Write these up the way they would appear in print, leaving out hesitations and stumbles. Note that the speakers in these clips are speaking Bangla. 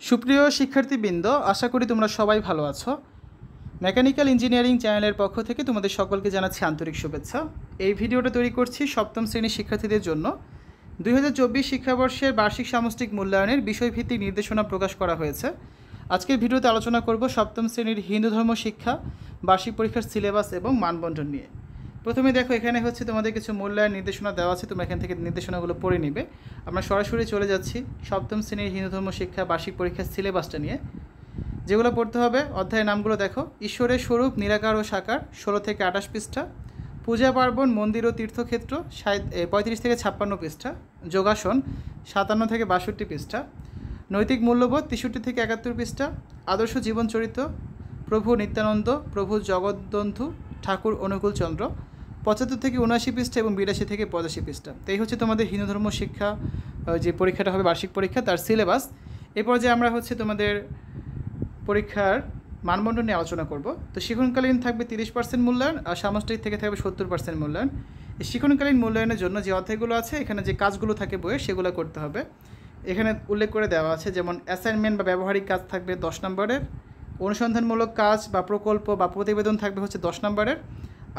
সুপ্রিয় শিক্ষার্থীবৃন্দ, আশা করি তোমরা সবাই ভালো আছো। মেকানিক্যাল ইঞ্জিনিয়ারিং চ্যানেলের পক্ষ থেকে তোমাদের সকলকে জানাচ্ছি আন্তরিক শুভেচ্ছা। এই ভিডিওটা তৈরি করছি সপ্তম শ্রেণীর শিক্ষার্থীদের জন্য। 2024 শিক্ষাবর্ষের বার্ষিক সামষ্টিক মূল্যায়নের বিষয়ভিত্তিক নির্দেশনা প্রকাশ করা হয়েছে। আজকের ভিডিওতে আলোচনা করব সপ্তম শ্রেণীর হিন্দু ধর্ম শিক্ষা বার্ষিক পরীক্ষার সিলেবাস এবং মানবন্টন নিয়ে। প্রথমে দেখো, এখানে হচ্ছে তোমাদের কিছু মূল্যায়ন নির্দেশনা দেওয়া আছে, তোমরা এখান থেকে নির্দেশনাগুলো পড়ে নিবে। আমরা সরাসরি চলে যাচ্ছি সপ্তম শ্রেণীর হিন্দু ধর্ম শিক্ষা বার্ষিক পরীক্ষার সিলেবাসটা নিয়ে। যেগুলো পড়তে হবে, অধ্যায়ের নামগুলো দেখো: ঈশ্বরের স্বরূপ নিরাকার ও সাকার 16 থেকে 28 পৃষ্ঠা, পূজা পার্বণ মন্দির ও তীর্থক্ষেত্র 35 থেকে 56 পৃষ্ঠা, যোগাসন 57 থেকে 62 পৃষ্ঠা, নৈতিক মূল্যবোধ 63 থেকে 71 পৃষ্ঠা, আদর্শ জীবন চরিত্র প্রভু নিত্যানন্দ, প্রভু জগদ্বন্ধু ঠাকুর অনুকূল চন্দ্র 75 থেকে 79 পৃষ্ঠা এবং 82 থেকে 85 পৃষ্ঠা। তো এই হচ্ছে তোমাদের হিন্দু ধর্ম শিক্ষা যে পরীক্ষাটা হবে, বার্ষিক পরীক্ষা, তার সিলেবাস। এরপর যে আমরা হচ্ছে তোমাদের পরীক্ষার মানবন্টন নিয়ে আলোচনা করব। তো শিক্ষণকালীন থাকবে 30% মূল্যায়ন, আর সামষ্টিক থেকে থাকবে 70% মূল্যায়ন। এই শিক্ষণকালীন মূল্যায়নের জন্য যে অধ্যায়গুলো আছে, এখানে যে কাজগুলো থাকে বইয়ে, সেগুলো করতে হবে। এখানে উল্লেখ করে দেওয়া আছে, যেমন অ্যাসাইনমেন্ট বা ব্যবহারিক কাজ থাকবে 10 নম্বরের, অনুসন্ধানমূলক কাজ বা প্রকল্প বা প্রতিবেদন থাকবে হচ্ছে 10 নম্বরের,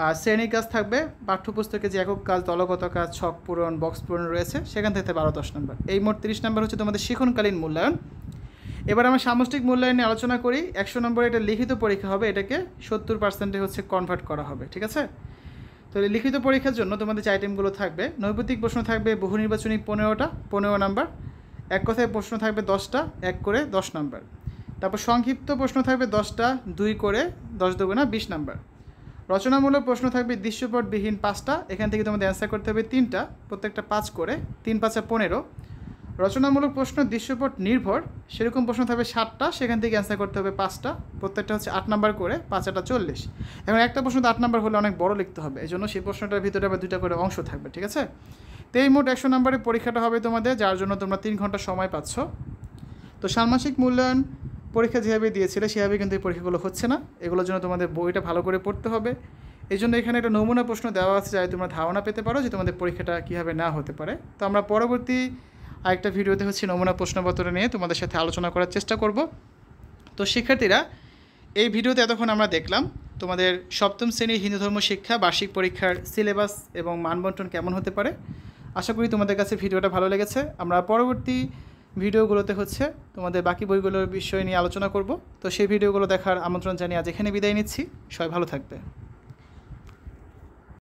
আর শ্রেণী কাজ থাকবে পাঠ্যপুস্তকে যে একক কাজ, দলগত কাজ, ছক পূরণ, বক্স পূরণ রয়েছে, সেখান থেকে 12-10 নম্বর। এই মোট 30 নম্বর হচ্ছে তোমাদের শিক্ষণকালীন মূল্যায়ন। এবার আমরা সামষ্টিক মূল্যায়নে আলোচনা করি। 100 নম্বরে এটা লিখিত পরীক্ষা হবে, এটাকে 70% হচ্ছে কনভার্ট করা হবে, ঠিক আছে? তো লিখিত পরীক্ষার জন্য তোমাদের যে আইটেমগুলো থাকবে: নৈপতিক প্রশ্ন থাকবে বহু নির্বাচনী 15টা, 15 নাম্বার। এক কথায় প্রশ্ন থাকবে 10টা, 1 করে 10 নাম্বার। তারপর সংক্ষিপ্ত প্রশ্ন থাকবে 10টা, 2 করে 10 দুগুণা 20 নাম্বার। রচনামূলক প্রশ্ন থাকবে দৃশ্যপটবিহীন 5টা, এখান থেকে তোমাদের অ্যান্সার করতে হবে 3টা, প্রত্যেকটা 5 করে, 3 5 15। রচনামূলক প্রশ্ন দৃশ্যপট নির্ভর, সেরকম প্রশ্ন থাকবে 7টা, সেখান থেকে অ্যান্সার করতে হবে 5টা, প্রত্যেকটা হচ্ছে 8 নাম্বার করে, 5 8 40। এখন একটা প্রশ্ন তো 8 নাম্বার হলে অনেক বড় লিখতে হবে, এই জন্য সেই প্রশ্নটার ভিতরে আবার 2টা করে অংশ থাকবে, ঠিক আছে? তো এই মোট 100 নম্বরের পরীক্ষাটা হবে তোমাদের, যার জন্য তোমরা 3 ঘন্টা সময় পাচ্ছ। তো ষান্মাসিক মূল্যায়ন পরীক্ষা যেভাবে দিয়েছিলে সেভাবে কিন্তু এই পরীক্ষাগুলো হচ্ছে না। এগুলোর জন্য তোমাদের বইটা ভালো করে পড়তে হবে। এই জন্য এখানে একটা নমুনা প্রশ্ন দেওয়া আছে, যাতে তোমরা ধারণা পেতে পারো যে তোমাদের পরীক্ষাটা কীভাবে না হতে পারে। তো আমরা পরবর্তী আরেকটা ভিডিওতে হচ্ছে নমুনা প্রশ্নপত্র নিয়ে তোমাদের সাথে আলোচনা করার চেষ্টা করব। তো শিক্ষার্থীরা, এই ভিডিওতে এতক্ষণ আমরা দেখলাম তোমাদের সপ্তম শ্রেণীর হিন্দু ধর্ম শিক্ষা বার্ষিক পরীক্ষার সিলেবাস এবং মানবন্টন কেমন হতে পারে। আশা করি তোমাদের কাছে ভিডিওটা ভালো লেগেছে। আমরা পরবর্তী ভিডিওগুলোতে হচ্ছে তোমাদের বাকি বইগুলোর বিষয় নিয়ে আলোচনা করব। তো সেই ভিডিওগুলো দেখার আমন্ত্রণ জানিয়ে আজ এখানে বিদায় নিচ্ছি। সবাই ভালো থাকবে।